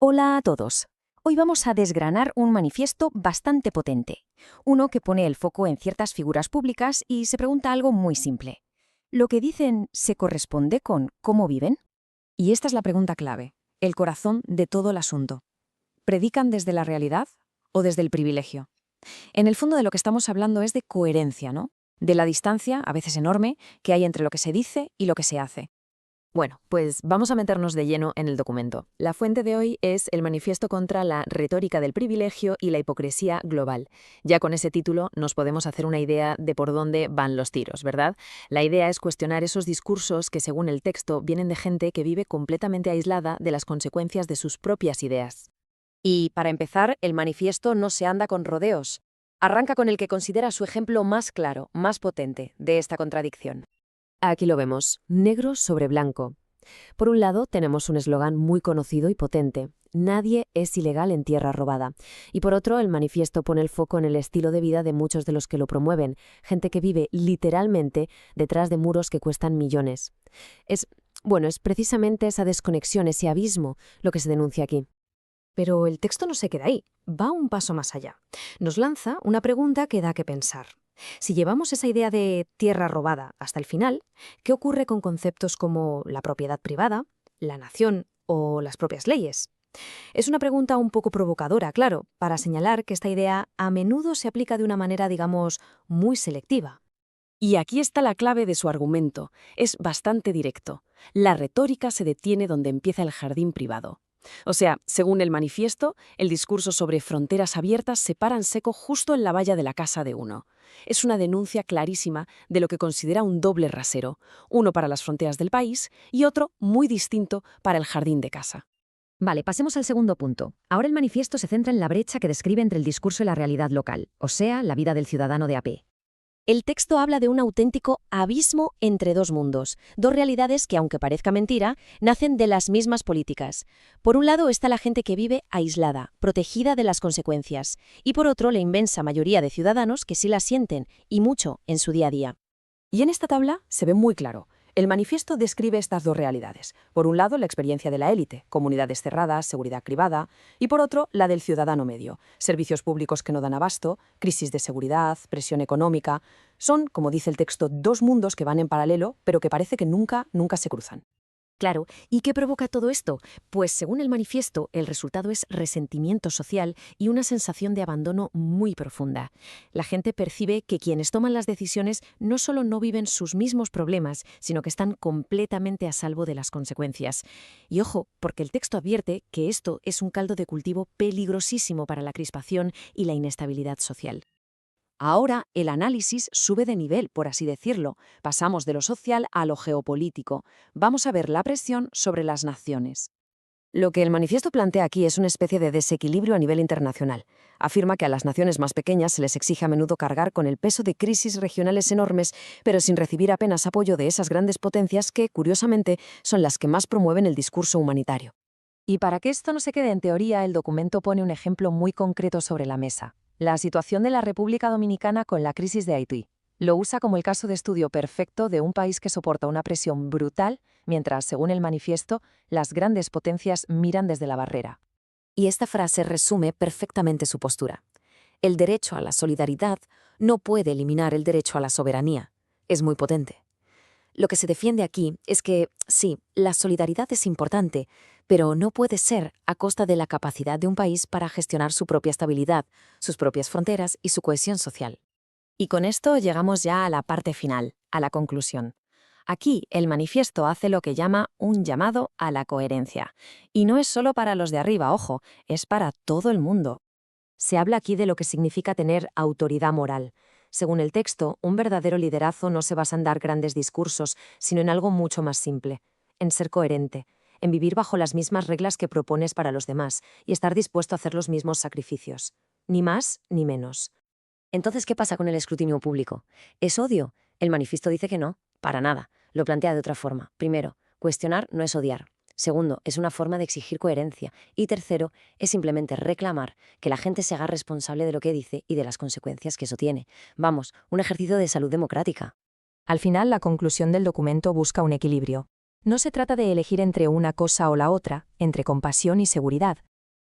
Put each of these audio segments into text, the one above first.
Hola a todos. Hoy vamos a desgranar un manifiesto bastante potente, uno que pone el foco en ciertas figuras públicas y se pregunta algo muy simple. ¿Lo que dicen se corresponde con cómo viven? Y esta es la pregunta clave, el corazón de todo el asunto. ¿Predican desde la realidad o desde el privilegio? En el fondo de lo que estamos hablando es de coherencia, ¿no? De la distancia, a veces enorme, que hay entre lo que se dice y lo que se hace. Bueno, pues vamos a meternos de lleno en el documento. La fuente de hoy es el Manifiesto contra la retórica del privilegio y la hipocresía global. Ya con ese título nos podemos hacer una idea de por dónde van los tiros, ¿verdad? La idea es cuestionar esos discursos que, según el texto, vienen de gente que vive completamente aislada de las consecuencias de sus propias ideas. Y, para empezar, el manifiesto no se anda con rodeos. Arranca con el que considera su ejemplo más claro, más potente, de esta contradicción. Aquí lo vemos, negro sobre blanco. Por un lado, tenemos un eslogan muy conocido y potente: nadie es ilegal en tierra robada. Y por otro, el manifiesto pone el foco en el estilo de vida de muchos de los que lo promueven, gente que vive literalmente detrás de muros que cuestan millones. Es precisamente esa desconexión, ese abismo, lo que se denuncia aquí. Pero el texto no se queda ahí, va un paso más allá. Nos lanza una pregunta que da que pensar. Si llevamos esa idea de tierra robada hasta el final, ¿qué ocurre con conceptos como la propiedad privada, la nación o las propias leyes? Es una pregunta un poco provocadora, claro, para señalar que esta idea a menudo se aplica de una manera, digamos, muy selectiva. Y aquí está la clave de su argumento. Es bastante directo. La retórica se detiene donde empieza el jardín privado. O sea, según el manifiesto, el discurso sobre fronteras abiertas se para en seco justo en la valla de la casa de uno. Es una denuncia clarísima de lo que considera un doble rasero, uno para las fronteras del país y otro muy distinto para el jardín de casa. Vale, pasemos al segundo punto. Ahora el manifiesto se centra en la brecha que describe entre el discurso y la realidad local, o sea, la vida del ciudadano de a pie. El texto habla de un auténtico abismo entre dos mundos, dos realidades que, aunque parezca mentira, nacen de las mismas políticas. Por un lado está la gente que vive aislada, protegida de las consecuencias, y por otro la inmensa mayoría de ciudadanos que sí las sienten, y mucho, en su día a día. Y en esta tabla se ve muy claro. El manifiesto describe estas dos realidades. Por un lado, la experiencia de la élite, comunidades cerradas, seguridad privada, y por otro, la del ciudadano medio, servicios públicos que no dan abasto, crisis de seguridad, presión económica. Son, como dice el texto, dos mundos que van en paralelo, pero que parece que nunca se cruzan. Claro, ¿y qué provoca todo esto? Pues según el manifiesto, el resultado es resentimiento social y una sensación de abandono muy profunda. La gente percibe que quienes toman las decisiones no solo no viven sus mismos problemas, sino que están completamente a salvo de las consecuencias. Y ojo, porque el texto advierte que esto es un caldo de cultivo peligrosísimo para la crispación y la inestabilidad social. Ahora el análisis sube de nivel, por así decirlo. Pasamos de lo social a lo geopolítico. Vamos a ver la presión sobre las naciones. Lo que el manifiesto plantea aquí es una especie de desequilibrio a nivel internacional. Afirma que a las naciones más pequeñas se les exige a menudo cargar con el peso de crisis regionales enormes, pero sin recibir apenas apoyo de esas grandes potencias que, curiosamente, son las que más promueven el discurso humanitario. Y para que esto no se quede en teoría, el documento pone un ejemplo muy concreto sobre la mesa: la situación de la República Dominicana con la crisis de Haití. Lo usa como el caso de estudio perfecto de un país que soporta una presión brutal, mientras, según el manifiesto, las grandes potencias miran desde la barrera. Y esta frase resume perfectamente su postura. El derecho a la solidaridad no puede eliminar el derecho a la soberanía. Es muy potente. Lo que se defiende aquí es que, sí, la solidaridad es importante, pero no puede ser a costa de la capacidad de un país para gestionar su propia estabilidad, sus propias fronteras y su cohesión social. Y con esto llegamos ya a la parte final, a la conclusión. Aquí el manifiesto hace lo que llama un llamado a la coherencia. Y no es solo para los de arriba, ojo, es para todo el mundo. Se habla aquí de lo que significa tener autoridad moral. Según el texto, un verdadero liderazgo no se basa en dar grandes discursos, sino en algo mucho más simple: en ser coherente, en vivir bajo las mismas reglas que propones para los demás y estar dispuesto a hacer los mismos sacrificios. Ni más ni menos. Entonces, ¿qué pasa con el escrutinio público? ¿Es odio? El manifiesto dice que no, para nada. Lo plantea de otra forma. Primero, cuestionar no es odiar. Segundo, es una forma de exigir coherencia. Y tercero, es simplemente reclamar que la gente se haga responsable de lo que dice y de las consecuencias que eso tiene. Vamos, un ejercicio de salud democrática. Al final, la conclusión del documento busca un equilibrio. No se trata de elegir entre una cosa o la otra, entre compasión y seguridad,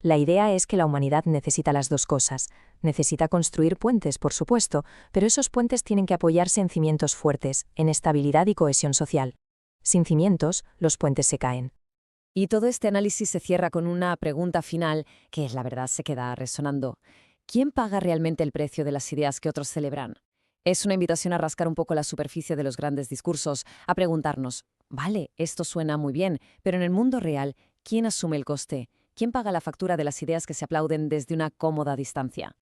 La idea es que la humanidad necesita las dos cosas. Necesita construir puentes, por supuesto, pero esos puentes tienen que apoyarse en cimientos fuertes, en estabilidad y cohesión social. Sin cimientos, los puentes se caen. Y todo este análisis se cierra con una pregunta final que, la verdad, se queda resonando. ¿Quién paga realmente el precio de las ideas que otros celebran? Es una invitación a rascar un poco la superficie de los grandes discursos, a preguntarnos, vale, esto suena muy bien, pero en el mundo real, ¿quién asume el coste? ¿Quién paga la factura de las ideas que se aplauden desde una cómoda distancia?